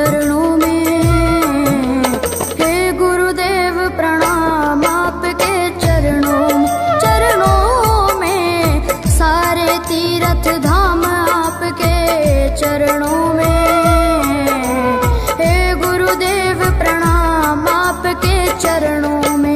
चरणों में। हे गुरुदेव प्रणाम आपके चरणों में, सारे तीर्थ धाम आपके चरणों में। हे गुरुदेव प्रणाम आपके चरणों में।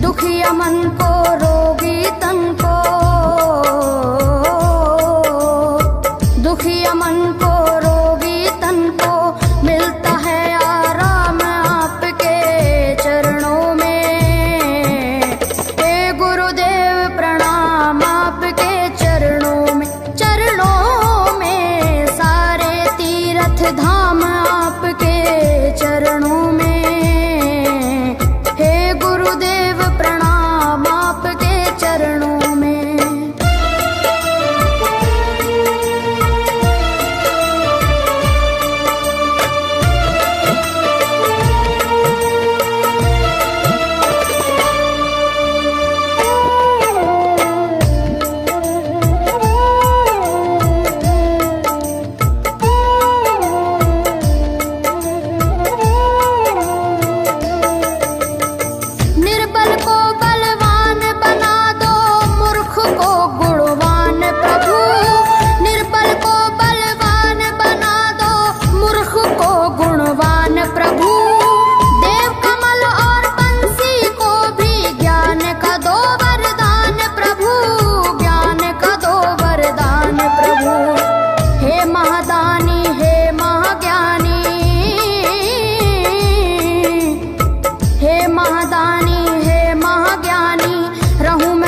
दुखिया मन को रोगी तन को, दुखिया मन को रोगी तन को मिलता है आराम आपके चरणों में। हे गुरुदेव प्रणाम आपके चरणों में, सारे तीर्थ धाम आपके चरणों में। गुरुदेव प्रणाम आपके चरणों में।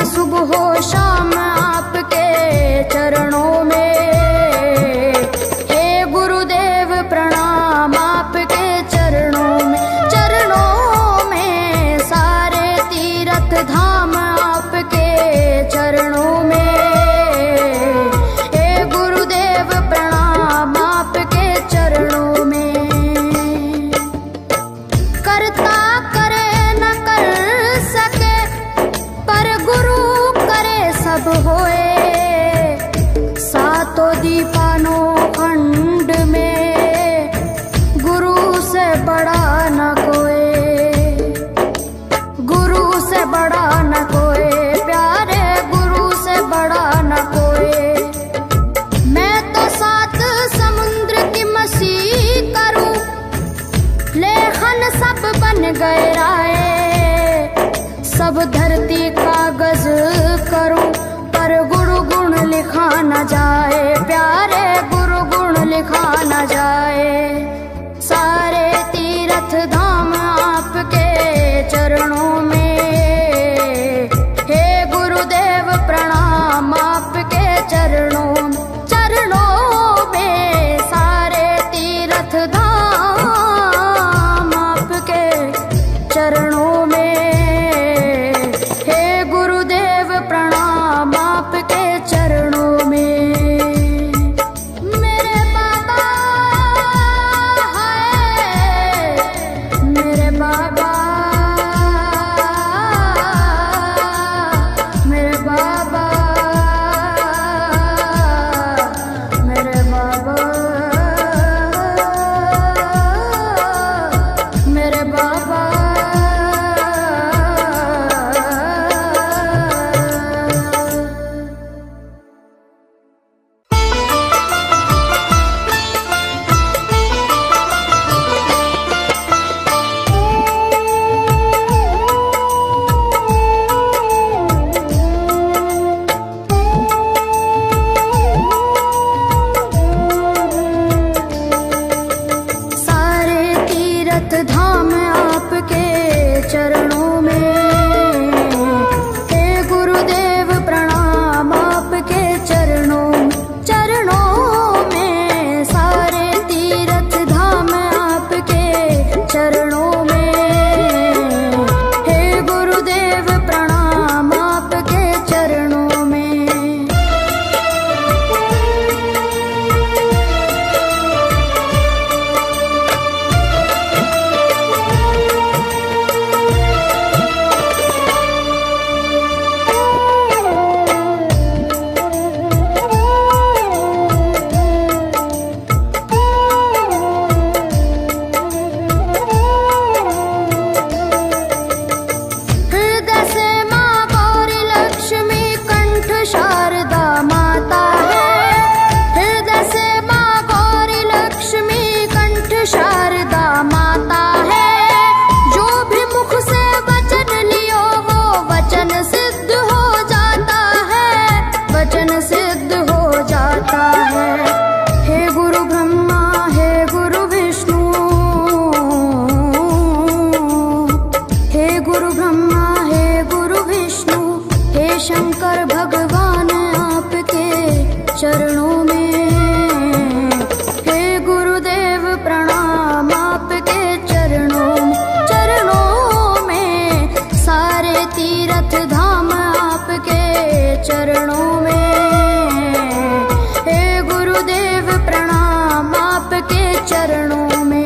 सुबह हो शाम आपके चरणों में। हे गुरुदेव प्रणाम आपके चरणों में, सारे तीर्थ धाम आपके चरणों में। हे गुरुदेव प्रणाम आपके चरणों में। करता करे न कर सके पर गुरु सब होए, सातों दीपानों खंड में गुरु से बड़ा न कोई, गुरु से बड़ा न कोई, प्यारे गुरु से बड़ा न कोई। मैं तो सात समुद्र की मसीह करूं, लेखन सब बन गए राय, सब धरती कागज करूं पर गुरु गुण लिखा न जाए, प्यारे गुरु गुण लिखा न जाए। सारे तीर्थ धाम आपके चरणों में। हे गुरुदेव प्रणाम आपके चरणों में, सारे तीर्थ धाम आपके चरणों में। आपके चरणों में। मेरे बाबा चरणों में। हे गुरुदेव प्रणाम आपके चरणों में, सारे तीर्थ धाम आपके चरणों में। हे गुरुदेव प्रणाम आपके चरणों में। शंकर भगवान आपके चरणों में। हे गुरुदेव प्रणाम आपके चरणों में, सारे तीर्थ धाम आपके चरणों में। हे गुरुदेव प्रणाम आपके चरणों में।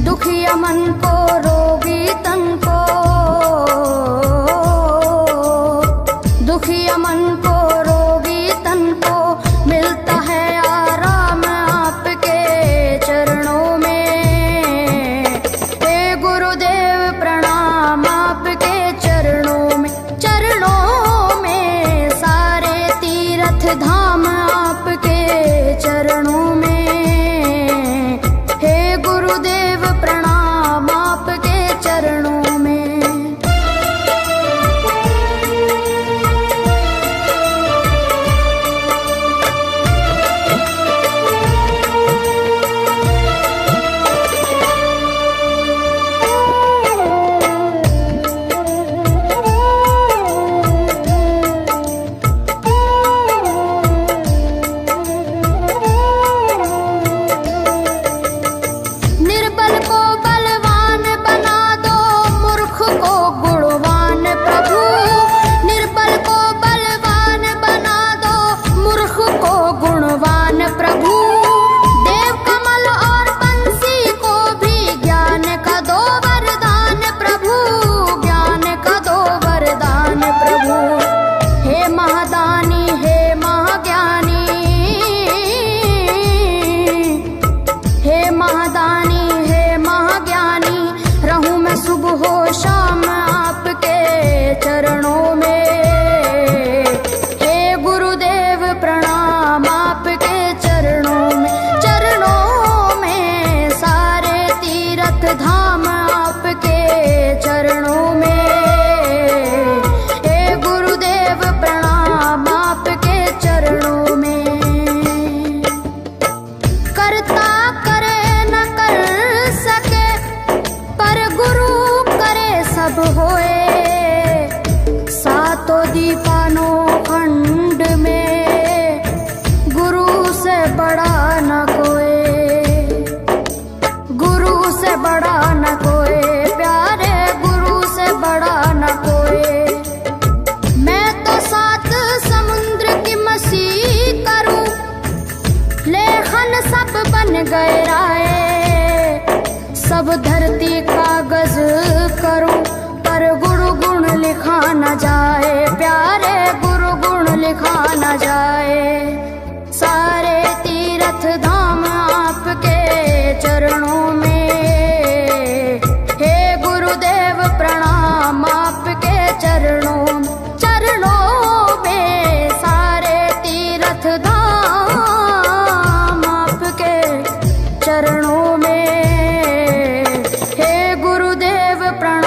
दुखिया मन को रोगी तन को, दुखिया मन को रोगी तन को मिलता है आराम आपके चरणों में। हे गुरुदेव प्रणाम आपके चरणों में, सारे तीर्थ धाम आपके चरणों में। गुरुदेव प्रणाम आपके चरणों में। शाम आपके चरणों में। हे गुरुदेव प्रणाम आपके चरणों में, सारे तीर्थ धाम आपके चरणों में। हे गुरुदेव प्रणाम आपके चरणों में। करता करे न कर सके पर गुरु सब होए, सातों दीपानों खंड में गुरु से बड़ा न कोई, गुरु से बड़ा न कोई, प्यारे गुरु से बड़ा न कोई। मैं तो 7 समुद्र की मसी करूं, लेखन सब बन गए राय, सब धरती कागज करूं पर गुरु गुण लिखा न जाए। प्यार प्रणाम।